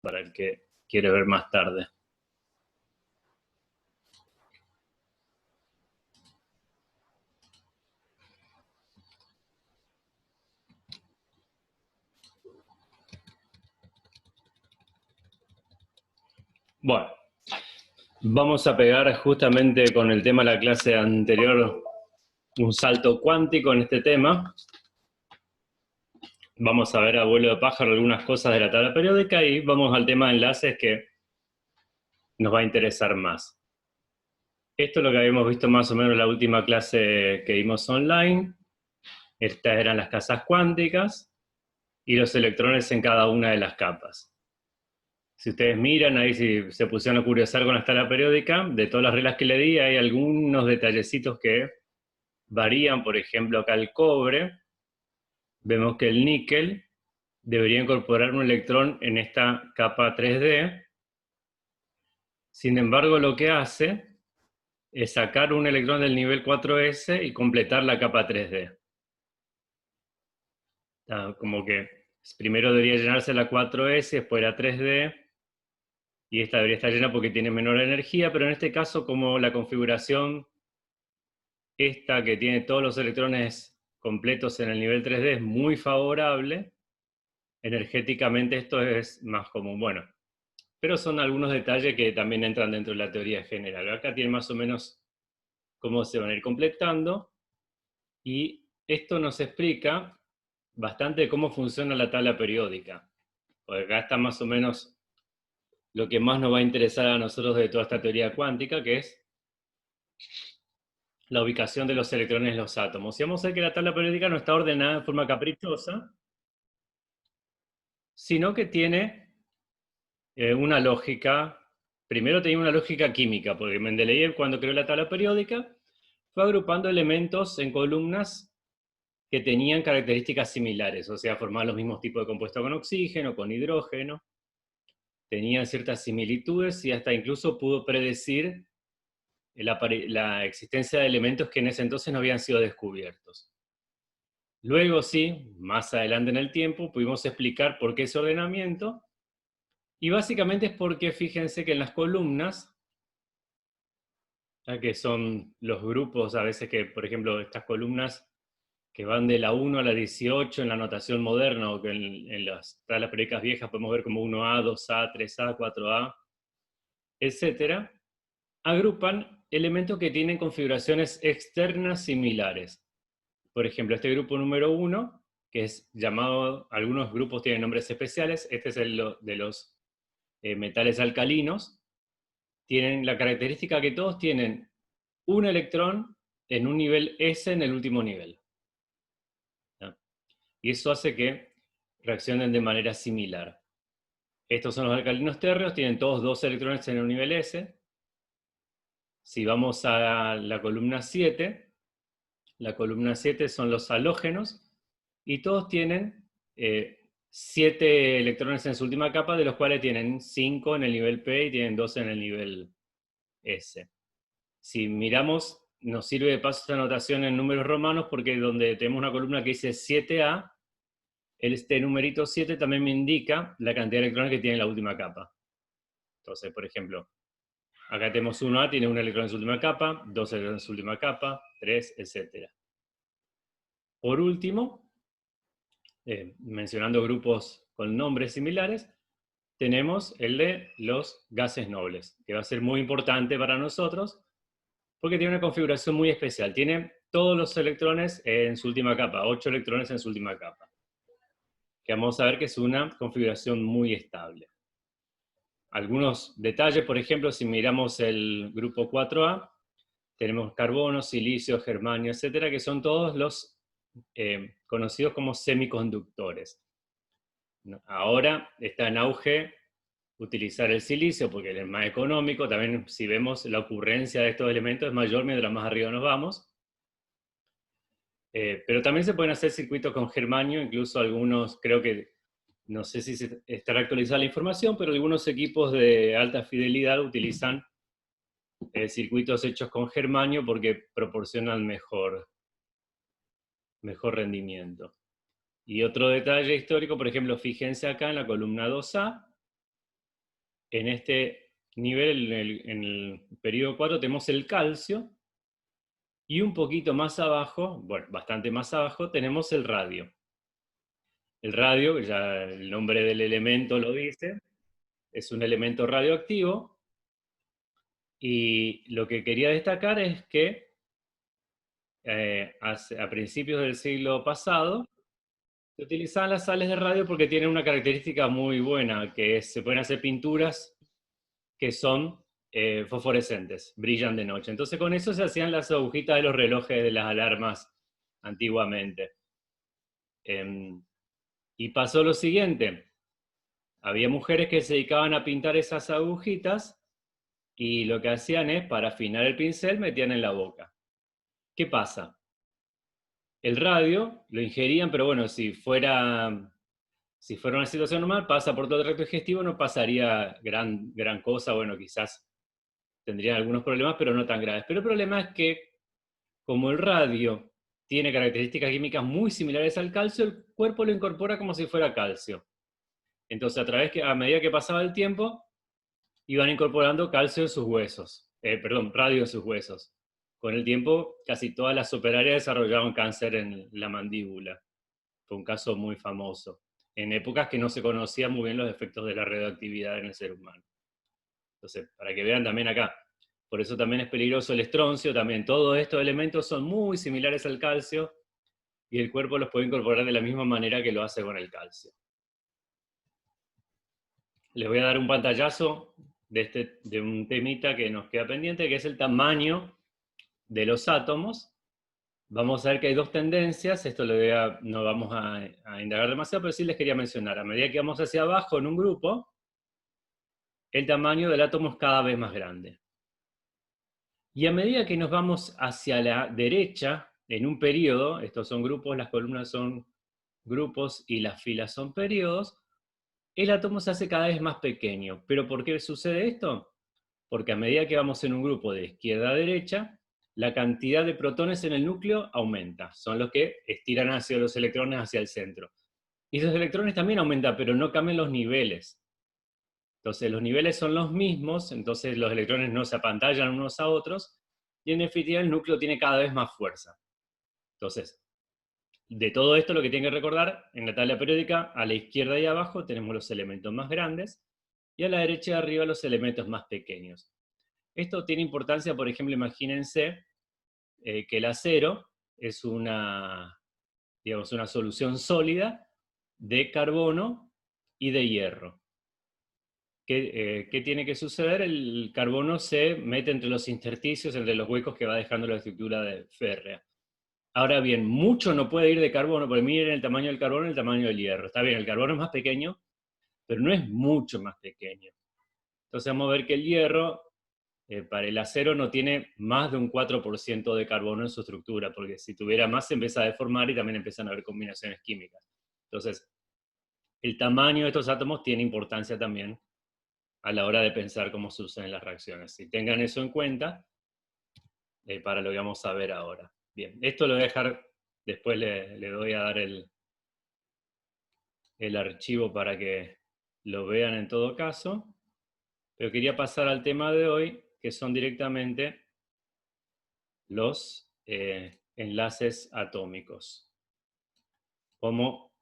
para el que quiere ver más tarde. Bueno, vamos a pegar justamente con el tema de la clase anterior un salto cuántico en este tema. Vamos a ver a vuelo de pájaro algunas cosas de la tabla periódica y vamos al tema de enlaces que nos va a interesar más. Esto es lo que habíamos visto más o menos en la última clase que vimos online. Estas eran las casas cuánticas y los electrones en cada una de las capas. Si ustedes miran ahí, si se pusieron a curiosar con la tabla periódica, de todas las reglas que le di, hay algunos detallecitos que varían. Por ejemplo, acá el cobre, vemos que el níquel debería incorporar un electrón en esta capa 3D. Sin embargo, lo que hace es sacar un electrón del nivel 4s y completar la capa 3D. Como que primero debería llenarse la 4s, después la 3D, y esta debería estar llena porque tiene menor energía, pero en este caso, como la configuración esta que tiene todos los electrones completos en el nivel 3D es muy favorable, energéticamente esto es más común. Bueno, pero son algunos detalles que también entran dentro de la teoría general. Acá tiene más o menos cómo se van a ir completando, y esto nos explica bastante cómo funciona la tabla periódica. Porque acá está más o menos lo que más nos va a interesar a nosotros de toda esta teoría cuántica, que es la ubicación de los electrones en los átomos. Y vamos a ver que la tabla periódica no está ordenada de forma caprichosa, sino que tiene una lógica. Primero tenía una lógica química, porque Mendeleev, cuando creó la tabla periódica, fue agrupando elementos en columnas que tenían características similares, o sea, formaban los mismos tipos de compuestos con oxígeno, con hidrógeno, tenían ciertas similitudes y hasta incluso pudo predecir la existencia de elementos que en ese entonces no habían sido descubiertos. Luego sí, más adelante en el tiempo, pudimos explicar por qué ese ordenamiento, y básicamente es porque fíjense que en las columnas, que son los grupos, a veces que, por ejemplo, estas columnas que van de la 1 a la 18 en la notación moderna, o que en las tablas periódicas viejas podemos ver como 1A, 2A, 3A, 4A, etc., agrupan elementos que tienen configuraciones externas similares. Por ejemplo, este grupo número 1, que es llamado, algunos grupos tienen nombres especiales, este es el de los metales alcalinos, tienen la característica que todos tienen un electrón en un nivel S en el último nivel. ¿No? Y eso hace que reaccionen de manera similar. Estos son los alcalinos térreos, tienen todos dos electrones en el nivel S. Si vamos a la columna 7, la columna 7 son los halógenos, y todos tienen 7 electrones en su última capa, de los cuales tienen 5 en el nivel P y tienen 2 en el nivel S. Si miramos, nos sirve de paso esta notación en números romanos, porque donde tenemos una columna que dice 7A, este numerito 7 también me indica la cantidad de electrones que tiene la última capa. Entonces, por ejemplo, acá tenemos 1A, tiene un electrón en su última capa, 2 electrones en su última capa, 3, etc. Por último, mencionando grupos con nombres similares, tenemos el de los gases nobles, que va a ser muy importante para nosotros, porque tiene una configuración muy especial. Tiene todos los electrones en su última capa, 8 electrones en su última capa, que vamos a ver que es una configuración muy estable. Algunos detalles, por ejemplo, si miramos el grupo 4A, tenemos carbono, silicio, germanio, etcétera, que son todos los conocidos como semiconductores. Ahora está en auge utilizar el silicio porque es más económico. También, si vemos, la ocurrencia de estos elementos es mayor mientras más arriba nos vamos. Pero también se pueden hacer circuitos con germanio, incluso algunos, creo que, no sé si estará actualizada la información, pero algunos equipos de alta fidelidad utilizan circuitos hechos con germanio porque proporcionan mejor rendimiento. Y otro detalle histórico, por ejemplo, fíjense acá en la columna 2A, en este nivel, en el periodo 4, tenemos el calcio, y un poquito más abajo, bueno, bastante más abajo, tenemos el radio. El radio, ya el nombre del elemento lo dice, es un elemento radioactivo, y lo que quería destacar es que a principios del siglo pasado se utilizaban las sales de radio porque tienen una característica muy buena, que es, se pueden hacer pinturas que son fosforescentes, brillan de noche. Entonces con eso se hacían las agujitas de los relojes de las alarmas antiguamente. Y pasó lo siguiente, había mujeres que se dedicaban a pintar esas agujitas y lo que hacían es, para afinar el pincel, metían en la boca. ¿Qué pasa? El radio lo ingerían, pero bueno, si fuera una situación normal, pasa por todo el tracto digestivo, no pasaría gran cosa, bueno, quizás tendrían algunos problemas, pero no tan graves. Pero el problema es que, como el radio tiene características químicas muy similares al calcio, el cuerpo lo incorpora como si fuera calcio. Entonces, a medida que pasaba el tiempo, iban incorporando calcio en sus huesos, radio en sus huesos. Con el tiempo, casi todas las operarias desarrollaban cáncer en la mandíbula. Fue un caso muy famoso, en épocas que no se conocían muy bien los efectos de la radioactividad en el ser humano. Entonces, para que vean también acá, por eso también es peligroso el estroncio, también todos estos elementos son muy similares al calcio y el cuerpo los puede incorporar de la misma manera que lo hace con el calcio. Les voy a dar un pantallazo de un temita que nos queda pendiente, que es el tamaño de los átomos. Vamos a ver que hay dos tendencias, esto no vamos a indagar demasiado, pero sí les quería mencionar. A medida que vamos hacia abajo en un grupo, el tamaño del átomo es cada vez más grande. Y a medida que nos vamos hacia la derecha, en un periodo, estos son grupos, las columnas son grupos y las filas son periodos, el átomo se hace cada vez más pequeño. ¿Pero por qué sucede esto? Porque a medida que vamos en un grupo de izquierda a derecha, la cantidad de protones en el núcleo aumenta. Son los que estiran hacia los electrones hacia el centro. Y esos electrones también aumentan, pero no cambian los niveles. Entonces los niveles son los mismos, entonces los electrones no se apantallan unos a otros, y en definitiva el núcleo tiene cada vez más fuerza. Entonces, de todo esto lo que tienen que recordar, en la tabla periódica, a la izquierda y abajo tenemos los elementos más grandes, y a la derecha y arriba los elementos más pequeños. Esto tiene importancia, por ejemplo, imagínense que el acero es una solución sólida de carbono y de hierro. ¿Qué tiene que suceder? El carbono se mete entre los intersticios, entre los huecos que va dejando la estructura férrea. Ahora bien, mucho no puede ir de carbono, porque miren el tamaño del carbono y el tamaño del hierro. Está bien, el carbono es más pequeño, pero no es mucho más pequeño. Entonces vamos a ver que el hierro, para el acero, no tiene más de un 4% de carbono en su estructura, porque si tuviera más se empieza a deformar y también empiezan a haber combinaciones químicas. Entonces, el tamaño de estos átomos tiene importancia también a la hora de pensar cómo suceden las reacciones. Si tengan eso en cuenta, para lo que vamos a ver ahora. Bien, esto lo voy a dejar, después le doy a dar el archivo para que lo vean en todo caso, pero quería pasar al tema de hoy, que son directamente los enlaces atómicos. Cómo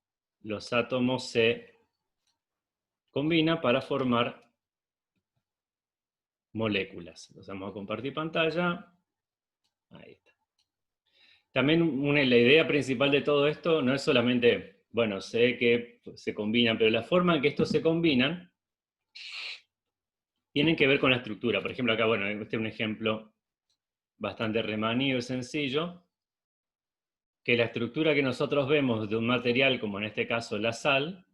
los átomos se combinan para formar moléculas. Los vamos a compartir pantalla. Ahí está. También la idea principal de todo esto no es solamente, bueno, sé que se combinan, pero la forma en que estos se combinan tienen que ver con la estructura. Por ejemplo, acá, bueno, este es un ejemplo bastante remanido y sencillo, que la estructura que nosotros vemos de un material, como en este caso la sal,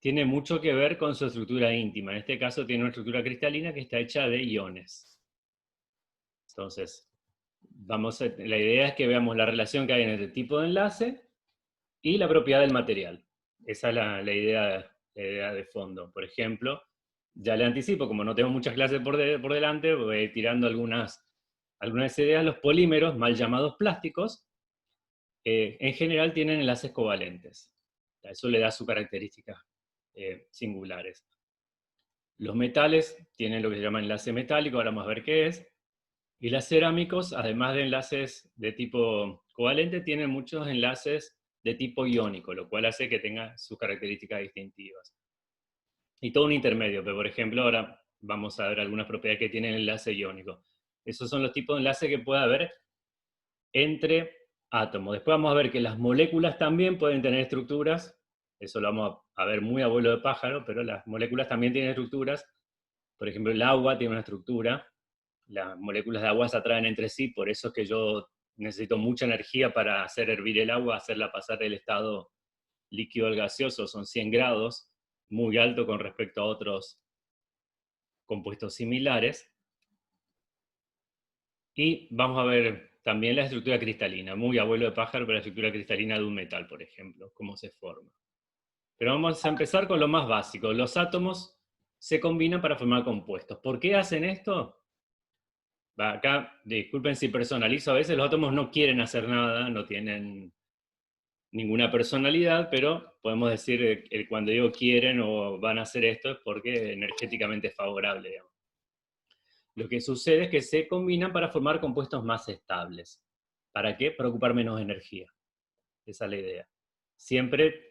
tiene mucho que ver con su estructura íntima. En este caso tiene una estructura cristalina que está hecha de iones. Entonces, la idea es que veamos la relación que hay en este tipo de enlace y la propiedad del material. Esa es la idea de fondo. Por ejemplo, ya le anticipo, como no tengo muchas clases por delante, voy tirando algunas ideas. Los polímeros, mal llamados plásticos, en general tienen enlaces covalentes. Eso le da sus características singulares. Los metales tienen lo que se llama enlace metálico, ahora vamos a ver qué es. Y las cerámicos, además de enlaces de tipo covalente, tienen muchos enlaces de tipo iónico, lo cual hace que tenga sus características distintivas. Y todo un intermedio, pero por ejemplo ahora vamos a ver algunas propiedades que tienen el enlace iónico. Esos son los tipos de enlaces que puede haber entre átomos. Después vamos a ver que las moléculas también pueden tener estructuras, eso lo vamos a ver muy a vuelo de pájaro, pero las moléculas también tienen estructuras. Por ejemplo, el agua tiene una estructura, las moléculas de agua se atraen entre sí, por eso es que yo necesito mucha energía para hacer hervir el agua, hacerla pasar del estado líquido al gaseoso, son 100 grados, muy alto con respecto a otros compuestos similares. Y vamos a ver también la estructura cristalina, muy abuelo de pájaro, pero la estructura cristalina de un metal, por ejemplo, cómo se forma. Pero vamos a empezar con lo más básico. Los átomos se combinan para formar compuestos. ¿Por qué hacen esto? Acá, disculpen si personalizo, a veces los átomos no quieren hacer nada, no tienen ninguna personalidad, pero podemos decir cuando digo quieren o van a hacer esto es porque energéticamente es favorable, digamos. Lo que sucede es que se combinan para formar compuestos más estables. ¿Para qué? Para ocupar menos energía. Esa es la idea. Siempre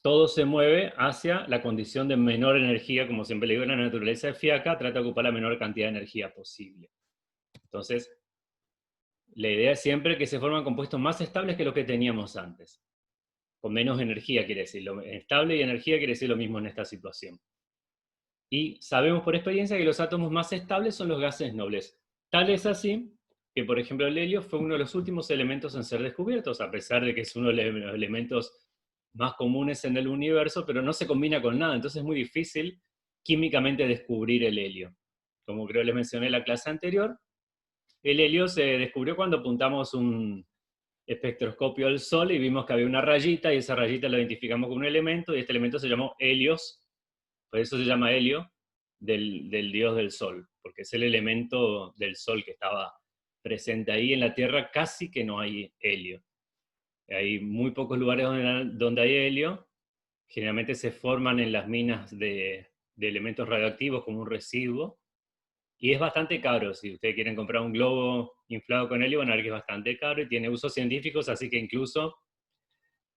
todo se mueve hacia la condición de menor energía, como siempre le digo, la naturaleza es fiaca, trata de ocupar la menor cantidad de energía posible. Entonces, la idea es siempre que se forman compuestos más estables que los que teníamos antes. Con menos energía quiere decir, estable y energía quiere decir lo mismo en esta situación. Y sabemos por experiencia que los átomos más estables son los gases nobles. Tal es así que, por ejemplo, el helio fue uno de los últimos elementos en ser descubiertos, a pesar de que es uno de los elementos más comunes en el universo, pero no se combina con nada, entonces es muy difícil químicamente descubrir el helio. Como creo les mencioné en la clase anterior, el helio se descubrió cuando apuntamos un espectroscopio al Sol y vimos que había una rayita, y esa rayita la identificamos con un elemento, y este elemento se llamó helios, por eso se llama helio, del dios del Sol, porque es el elemento del Sol que estaba presente ahí. En la Tierra casi que no hay helio. Hay muy pocos lugares donde hay helio, generalmente se forman en las minas de elementos radioactivos como un residuo, y es bastante caro. Si ustedes quieren comprar un globo inflado con helio, van a ver que es bastante caro y tiene usos científicos, así que incluso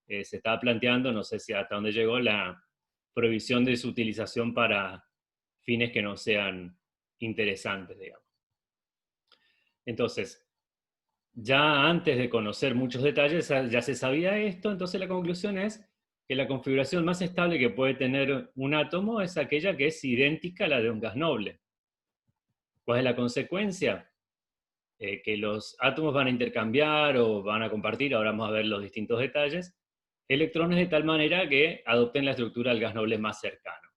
se estaba planteando, no sé si hasta dónde llegó, la prohibición de su utilización para fines que no sean interesantes, digamos. Entonces, ya antes de conocer muchos detalles, ya se sabía esto, entonces la conclusión es que la configuración más estable que puede tener un átomo es aquella que es idéntica a la de un gas noble. ¿Cuál es la consecuencia? Que los átomos van a intercambiar o van a compartir, ahora vamos a ver los distintos detalles, electrones de tal manera que adopten la estructura del gas noble más cercano.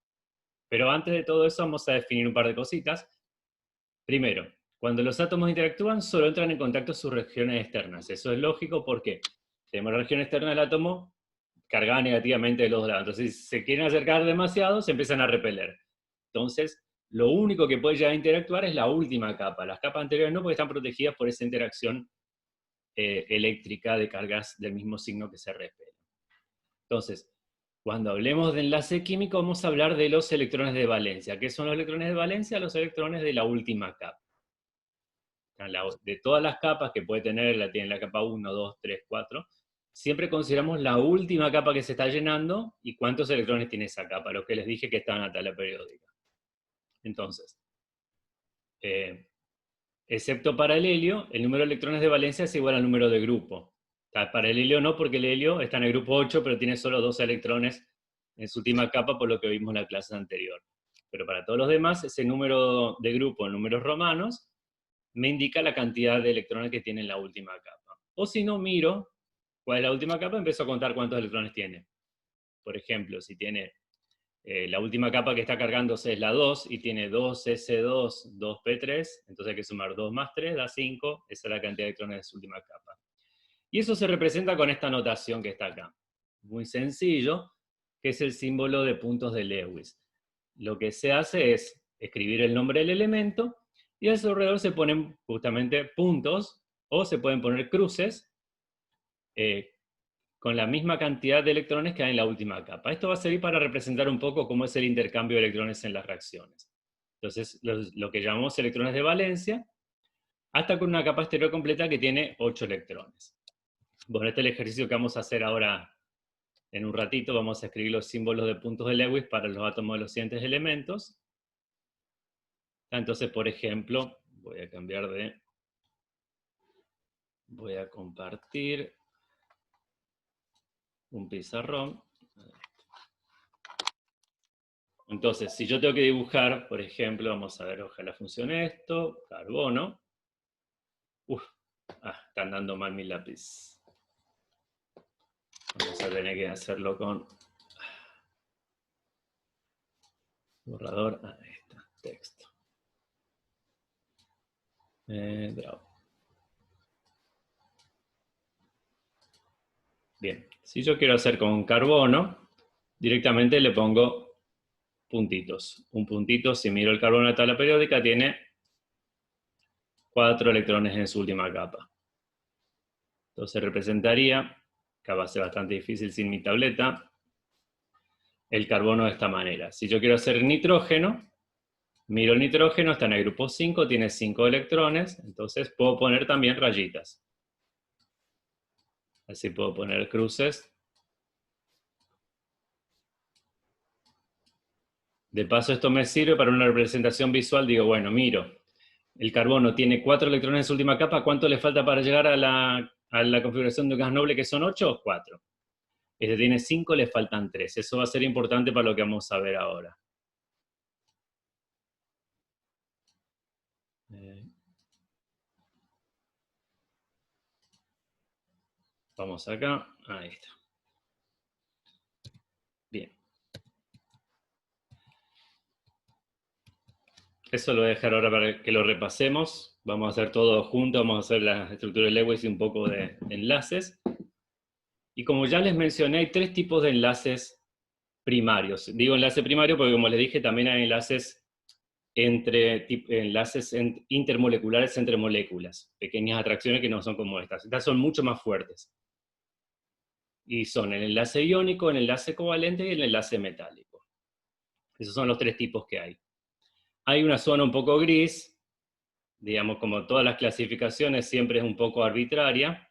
Pero antes de todo eso vamos a definir un par de cositas. Primero, cuando los átomos interactúan solo entran en contacto sus regiones externas. Eso es lógico porque tenemos la región externa del átomo cargada negativamente de los dos lados. Entonces, si se quieren acercar demasiado, se empiezan a repeler. Entonces, lo único que puede llegar a interactuar es la última capa. Las capas anteriores no, porque están protegidas por esa interacción eléctrica de cargas del mismo signo que se repelen. Entonces, cuando hablemos de enlace químico, vamos a hablar de los electrones de valencia. ¿Qué son los electrones de valencia? Los electrones de la última capa. De todas las capas que puede tener, la tiene la capa 1, 2, 3, 4, siempre consideramos la última capa que se está llenando y cuántos electrones tiene esa capa, lo que les dije que está en la tabla periódica. Entonces, excepto para el helio, el número de electrones de valencia es igual al número de grupo. Para el helio no, porque el helio está en el grupo 8, pero tiene solo 2 electrones en su última capa, por lo que vimos en la clase anterior. Pero para todos los demás, ese número de grupo en números romanos me indica la cantidad de electrones que tiene en la última capa. O si no, miro cuál es la última capa, empiezo a contar cuántos electrones tiene. Por ejemplo, si tiene la última capa que está cargándose es la 2 y tiene 2s2, 2p3, entonces hay que sumar 2 más 3, da 5, esa es la cantidad de electrones de su última capa. Y eso se representa con esta notación que está acá. Muy sencillo, que es el símbolo de puntos de Lewis. Lo que se hace es escribir el nombre del elemento y a su alrededor se ponen justamente puntos o se pueden poner cruces con la misma cantidad de electrones que hay en la última capa. Esto va a servir para representar un poco cómo es el intercambio de electrones en las reacciones. Entonces, lo que llamamos electrones de valencia, hasta con una capa exterior completa que tiene 8 electrones. Bueno, este es el ejercicio que vamos a hacer ahora en un ratito. Vamos a escribir los símbolos de puntos de Lewis para los átomos de los siguientes elementos. Entonces, por ejemplo, voy a cambiar de... Voy a compartir un pizarrón. Entonces, si yo tengo que dibujar, por ejemplo, vamos a ver, ojalá funcione esto, carbono. Están dando mal mi lápiz. Vamos a tener que hacerlo con borrador. Ahí está, texto. Draw. Bien, si yo quiero hacer con carbono, directamente le pongo puntitos. Un puntito, si miro el carbono de la tabla periódica, tiene 4 electrones en su última capa. Entonces representaría, que va a ser bastante difícil sin mi tableta, el carbono de esta manera. Si yo quiero hacer nitrógeno, miro el nitrógeno, está en el grupo 5, tiene 5 electrones, entonces puedo poner también rayitas. Así puedo poner cruces. De paso, esto me sirve para una representación visual. Digo, bueno, miro, el carbono tiene 4 electrones en su última capa. ¿Cuánto le falta para llegar a la configuración de un gas noble, que son 8 o 4? Este tiene 5, le faltan 3. Eso va a ser importante para lo que vamos a ver ahora. Vamos acá. Ahí está. Bien. Eso lo voy a dejar ahora para que lo repasemos. Vamos a hacer todo junto, vamos a hacer la estructura de Lewis y un poco de enlaces. Y como ya les mencioné, hay 3 tipos de enlaces primarios. Digo enlace primario porque, como les dije, también hay enlaces intermoleculares entre moléculas. Pequeñas atracciones que no son como estas. Estas son mucho más fuertes. Y son el enlace iónico, el enlace covalente y el enlace metálico. Esos son los 3 tipos que hay. Hay una zona un poco gris, digamos, como todas las clasificaciones, siempre es un poco arbitraria.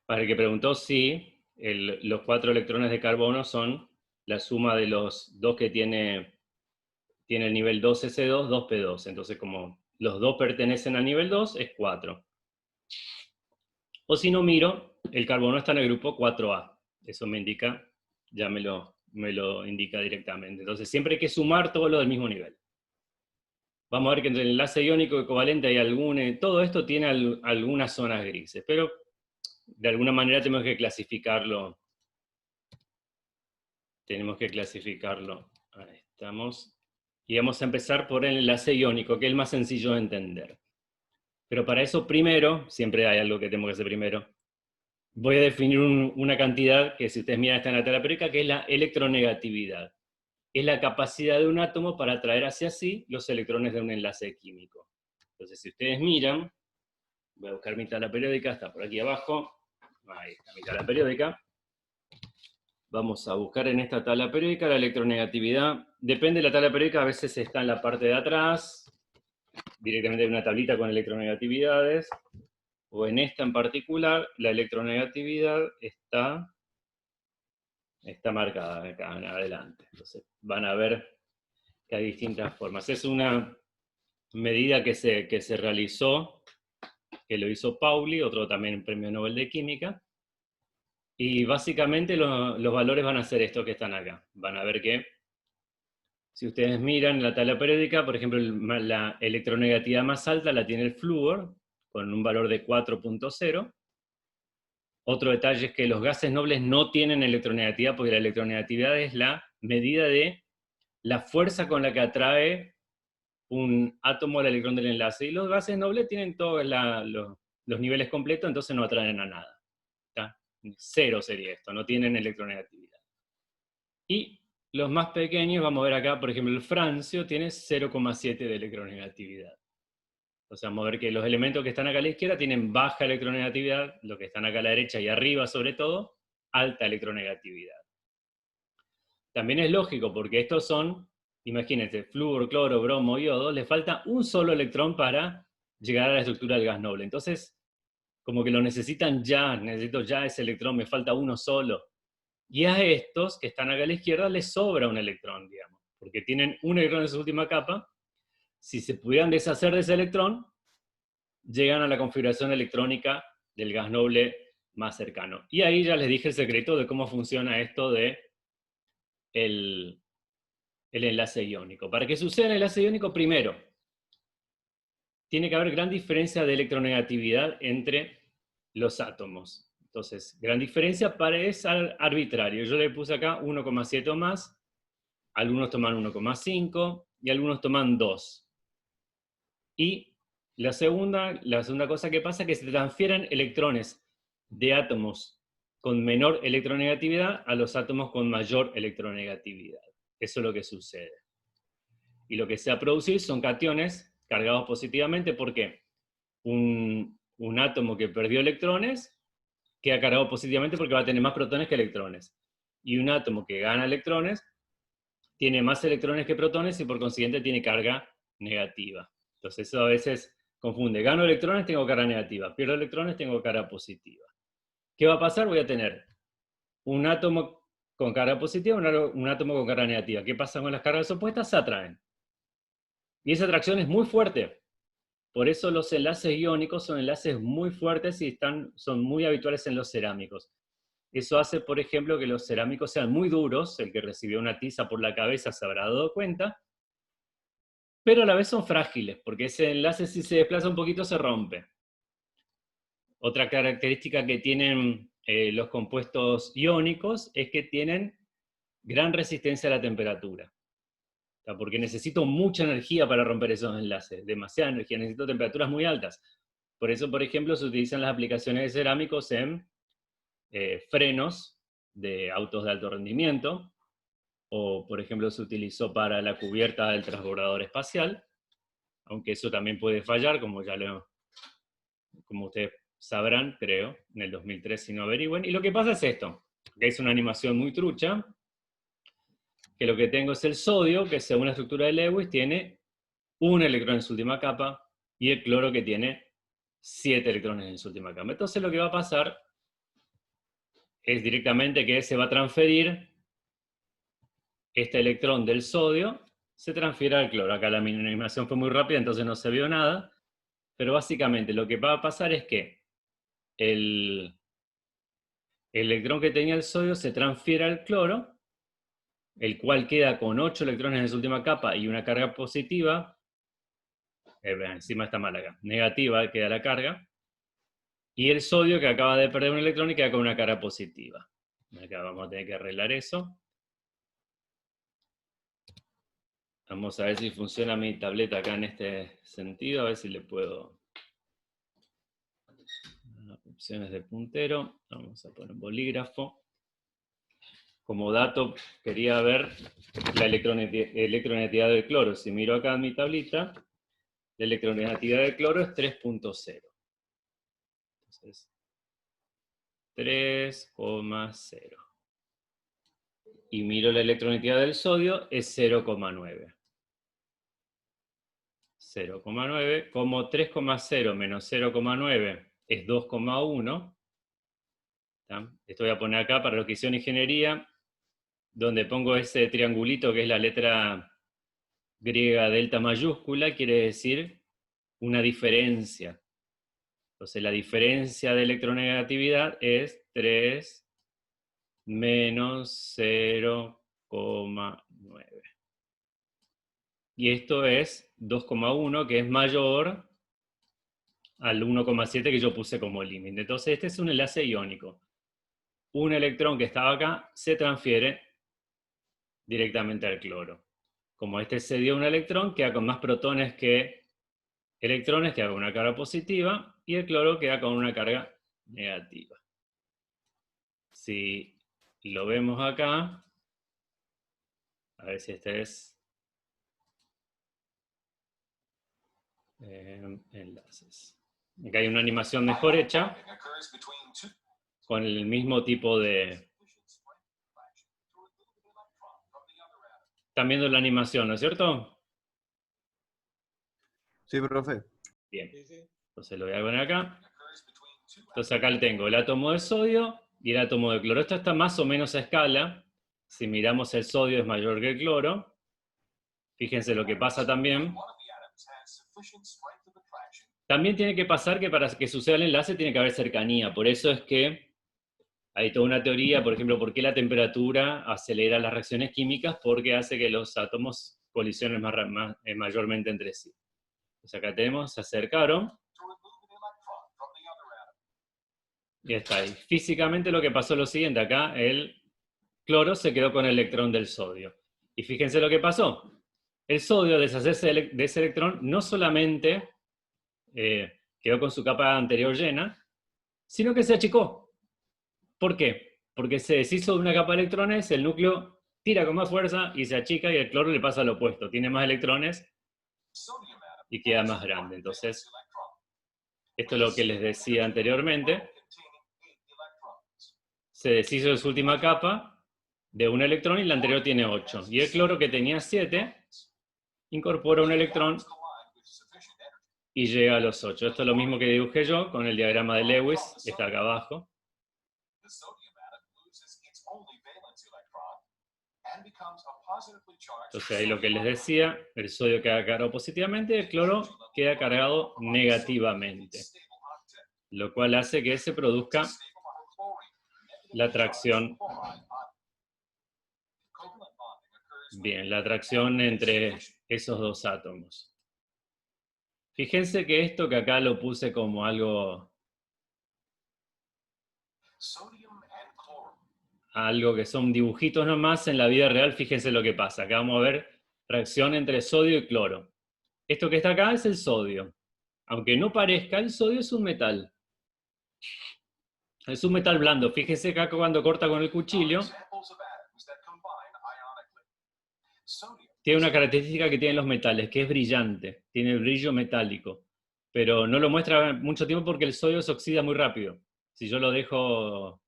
Para el que preguntó, sí, los 4 electrones de carbono son la suma de los 2 que tiene el nivel 2s2, 2p2. Entonces, como los 2 pertenecen al nivel 2, es 4. O si no miro, el carbono está en el grupo 4a. Eso me indica, ya me lo indica directamente. Entonces, siempre hay que sumar todo lo del mismo nivel. Vamos a ver que entre el enlace iónico y covalente hay todo esto tiene algunas zonas grises, pero de alguna manera tenemos que clasificarlo. Ahí estamos. Y vamos a empezar por el enlace iónico, que es el más sencillo de entender. Pero para eso primero, siempre hay algo que tenemos que hacer primero, voy a definir una cantidad que, si ustedes miran, está en la tabla periódica, que es la electronegatividad. Es la capacidad de un átomo para atraer hacia sí los electrones de un enlace químico. Entonces, si ustedes miran, voy a buscar mi tabla periódica, está por aquí abajo, ahí está mi tabla periódica. Vamos a buscar en esta tabla periódica la electronegatividad. Depende de la tabla periódica, a veces está en la parte de atrás, directamente hay una tablita con electronegatividades, o en esta en particular, la electronegatividad está marcada acá en adelante. Entonces van a ver que hay distintas formas. Es una medida que se realizó, que lo hizo Pauli, otro también premio Nobel de Química, y básicamente los valores van a ser estos que están acá. Van a ver que, si ustedes miran la tabla periódica, por ejemplo, la electronegatividad más alta la tiene el flúor, con un valor de 4.0. Otro detalle es que los gases nobles no tienen electronegatividad, porque la electronegatividad es la medida de la fuerza con la que atrae un átomo al electrón del enlace. Y los gases nobles tienen todos los niveles completos, entonces no atraen a nada. ¿Está? 0 sería esto, no tienen electronegatividad. Y los más pequeños, vamos a ver acá, por ejemplo, el francio tiene 0,7 de electronegatividad. O sea, vamos a ver que los elementos que están acá a la izquierda tienen baja electronegatividad, los que están acá a la derecha y arriba sobre todo, alta electronegatividad. También es lógico, porque estos son imagínense, flúor, cloro, bromo, yodo, le falta un solo electrón para llegar a la estructura del gas noble. Entonces, como que lo necesitan ya, necesito ya ese electrón, me falta uno solo. Y a estos, que están acá a la izquierda, les sobra un electrón, digamos, porque tienen un electrón en su última capa. Si se pudieran deshacer de ese electrón, llegan a la configuración electrónica del gas noble más cercano. Y ahí ya les dije el secreto de cómo funciona esto de el enlace iónico. Para que suceda el enlace iónico, primero, tiene que haber gran diferencia de electronegatividad entre los átomos. Entonces, gran diferencia es arbitrario. Yo le puse acá 1,7 o más, algunos toman 1,5 y algunos toman 2. Y la segunda cosa que pasa es que se transfieren electrones de átomos con menor electronegatividad a los átomos con mayor electronegatividad. Eso es lo que sucede. Y lo que se va a producir son cationes cargados positivamente, porque un átomo que perdió electrones queda cargado positivamente porque va a tener más protones que electrones. Y un átomo que gana electrones tiene más electrones que protones y por consiguiente tiene carga negativa. Entonces eso a veces confunde. Gano electrones, tengo carga negativa. Pierdo electrones, tengo carga positiva. ¿Qué va a pasar? Voy a tener un átomo con carga positiva, un átomo con carga negativa. ¿Qué pasa con las cargas opuestas? Se atraen. Y esa atracción es muy fuerte. Por eso los enlaces iónicos son enlaces muy fuertes y son muy habituales en los cerámicos. Eso hace, por ejemplo, que los cerámicos sean muy duros. El que recibió una tiza por la cabeza se habrá dado cuenta. Pero a la vez son frágiles, porque ese enlace, si se desplaza un poquito, se rompe. Otra característica que tienen los compuestos iónicos es que tienen gran resistencia a la temperatura. O sea, porque necesito mucha energía para romper esos enlaces, demasiada energía, necesito temperaturas muy altas. Por eso, por ejemplo, se utilizan las aplicaciones de cerámicos en frenos de autos de alto rendimiento, o por ejemplo se utilizó para la cubierta del transbordador espacial, aunque eso también puede fallar, como ustedes sabrán, creo, en el 2003 si no averigüen. Y lo que pasa es esto, que es una animación muy trucha, que lo que tengo es el sodio, que según la estructura de Lewis tiene un electrón en su última capa, y el cloro que tiene 7 electrones en su última capa. Entonces lo que va a pasar es directamente que se va a transferir este electrón del sodio, se transfiere al cloro. Acá la animación fue muy rápida, entonces no se vio nada, pero básicamente lo que va a pasar es que el electrón que tenía el sodio se transfiere al cloro, el cual queda con 8 electrones en su última capa y una carga positiva, encima está mal acá, negativa queda la carga, y el sodio que acaba de perder un electrón y queda con una carga positiva. Acá vamos a tener que arreglar eso. Vamos a ver si funciona mi tableta acá en este sentido, a ver si le puedo... Opciones de puntero, vamos a poner bolígrafo. Como dato, quería ver la electronegatividad del cloro. Si miro acá en mi tablita, la electronegatividad del cloro es 3.0. Entonces, 3,0. Y miro la electronegatividad del sodio, es 0,9. 0,9, como 3,0 menos 0,9 es 2,1. Esto voy a poner acá para los que hicieron ingeniería, donde pongo ese triangulito que es la letra griega delta mayúscula, quiere decir una diferencia. Entonces la diferencia de electronegatividad es 3 menos 0,9. Y esto es 2,1, que es mayor al 1,7 que yo puse como límite. Entonces este es un enlace iónico. Un electrón que estaba acá se transfiere directamente al cloro. Como este se dio un electrón, queda con más protones que electrones, queda con una carga positiva, y el cloro queda con una carga negativa. Si lo vemos acá, a ver si este es enlaces. Acá hay una animación mejor hecha, con el mismo tipo de... Están viendo la animación, ¿no es cierto? Sí, profe. Bien. Entonces lo voy a poner acá. Entonces acá le tengo el átomo de sodio y el átomo de cloro. Esto está más o menos a escala. Si miramos el sodio es mayor que el cloro. Fíjense lo que pasa también. También tiene que pasar que para que suceda el enlace tiene que haber cercanía. Por eso es que hay toda una teoría, por ejemplo, por qué la temperatura acelera las reacciones químicas, porque hace que los átomos colisionen mayormente entre sí. Entonces acá tenemos, se acercaron. Y está ahí. Físicamente lo que pasó es lo siguiente, acá el cloro se quedó con el electrón del sodio. Y fíjense lo que pasó. El sodio, al deshacerse de ese electrón, no solamente quedó con su capa anterior llena, sino que se achicó. ¿Por qué? Porque se deshizo de una capa de electrones, el núcleo tira con más fuerza y se achica y el cloro le pasa lo opuesto. Tiene más electrones y queda más grande. Entonces, esto es lo que les decía anteriormente. Se deshizo de su última capa de un electrón y la anterior tiene 8. Y el cloro, que tenía 7, incorpora un electrón y llega a los 8. Esto es lo mismo que dibujé yo con el diagrama de Lewis, está acá abajo. Entonces ahí lo que les decía, el sodio queda cargado positivamente y el cloro queda cargado negativamente, lo cual hace que se produzca la atracción. Bien, la atracción entre esos dos átomos. Fíjense que esto que acá lo puse como algo que son dibujitos nomás, en la vida real, fíjense lo que pasa. Acá vamos a ver reacción entre sodio y cloro. Esto que está acá es el sodio. Aunque no parezca, el sodio es un metal. Es un metal blando. Fíjense acá cuando corta con el cuchillo, tiene una característica que tienen los metales, que es brillante, tiene brillo metálico, pero no lo muestra mucho tiempo porque el sodio se oxida muy rápido. Si yo lo dejo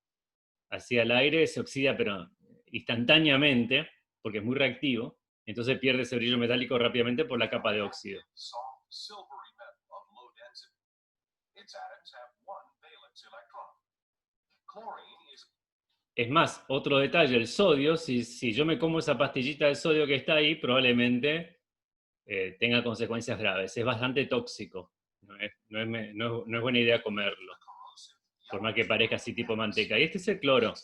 así al aire, se oxida, pero instantáneamente, porque es muy reactivo, entonces pierde ese brillo metálico rápidamente por la capa de óxido. Es más, otro detalle, el sodio, si yo me como esa pastillita de sodio que está ahí, probablemente tenga consecuencias graves. Es bastante tóxico. No es buena idea comerlo, por más que parezca así tipo manteca. Y este es el cloro,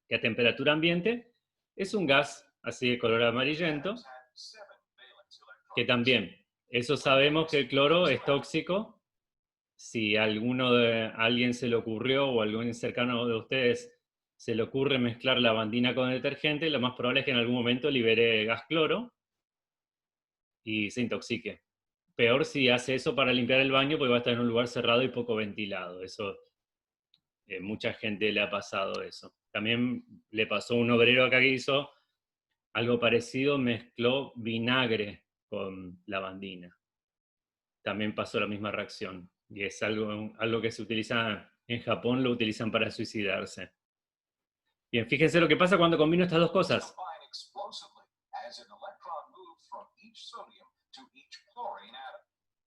que a temperatura ambiente es un gas así de color amarillento, que también, eso sabemos que el cloro es tóxico. Si alguien se le ocurrió o algún cercano de ustedes se le ocurre mezclar lavandina con detergente, lo más probable es que en algún momento libere gas cloro y se intoxique. Peor si hace eso para limpiar el baño, porque va a estar en un lugar cerrado y poco ventilado. Eso, mucha gente le ha pasado eso. También le pasó a un obrero acá que hizo algo parecido, mezcló vinagre con lavandina. También pasó la misma reacción. Y es algo que se utiliza en Japón, lo utilizan para suicidarse. Bien, fíjense lo que pasa cuando combino estas dos cosas.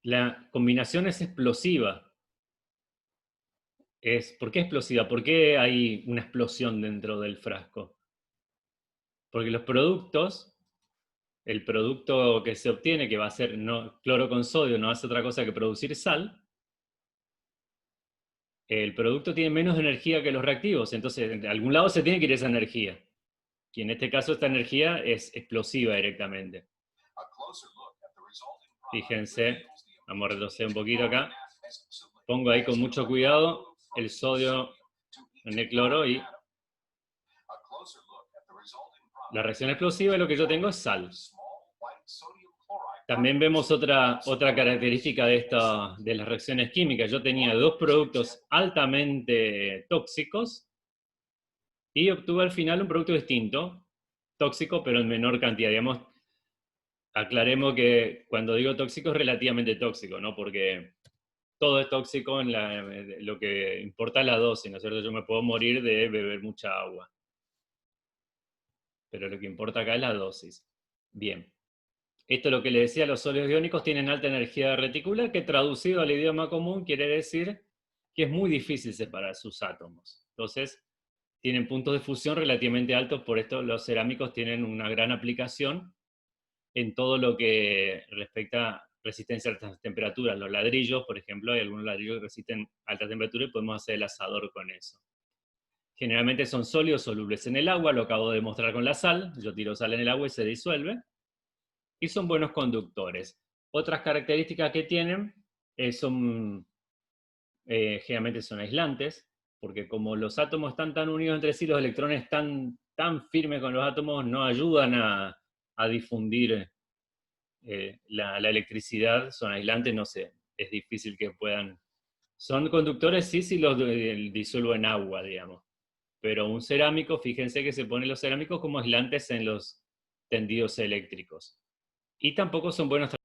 La combinación es explosiva. ¿Por qué explosiva? ¿Por qué hay una explosión dentro del frasco? Porque los productos, el producto que se obtiene, que va a ser cloro con sodio, no hace otra cosa que producir sal, el producto tiene menos energía que los reactivos, entonces de algún lado se tiene que ir esa energía. Y en este caso esta energía es explosiva directamente. Fíjense, vamos a retroceder un poquito acá. Pongo ahí con mucho cuidado el sodio en el cloro y la reacción explosiva y lo que yo tengo es sal. También vemos otra característica de las reacciones químicas. Yo tenía dos productos altamente tóxicos y obtuve al final un producto distinto, tóxico pero en menor cantidad. Digamos, aclaremos que cuando digo tóxico es relativamente tóxico, ¿no? Porque todo es tóxico, lo que importa es la dosis, ¿no es cierto? Yo me puedo morir de beber mucha agua, pero lo que importa acá es la dosis. Bien. Esto es lo que le decía, los sólidos iónicos tienen alta energía reticular, que traducido al idioma común quiere decir que es muy difícil separar sus átomos. Entonces, tienen puntos de fusión relativamente altos, por esto los cerámicos tienen una gran aplicación en todo lo que respecta a resistencia a altas temperaturas. Los ladrillos, por ejemplo, hay algunos ladrillos que resisten alta temperatura y podemos hacer el asador con eso. Generalmente son sólidos solubles en el agua, lo acabo de demostrar con la sal. Yo tiro sal en el agua y se disuelve. Y son buenos conductores. Otras características que tienen generalmente son aislantes, porque como los átomos están tan unidos entre sí, los electrones están tan firmes con los átomos, no ayudan a difundir la electricidad, son aislantes, no sé, es difícil que puedan... Son conductores, sí, si los disuelvo en agua, digamos. Pero un cerámico, fíjense que se ponen los cerámicos como aislantes en los tendidos eléctricos. Y tampoco son buenos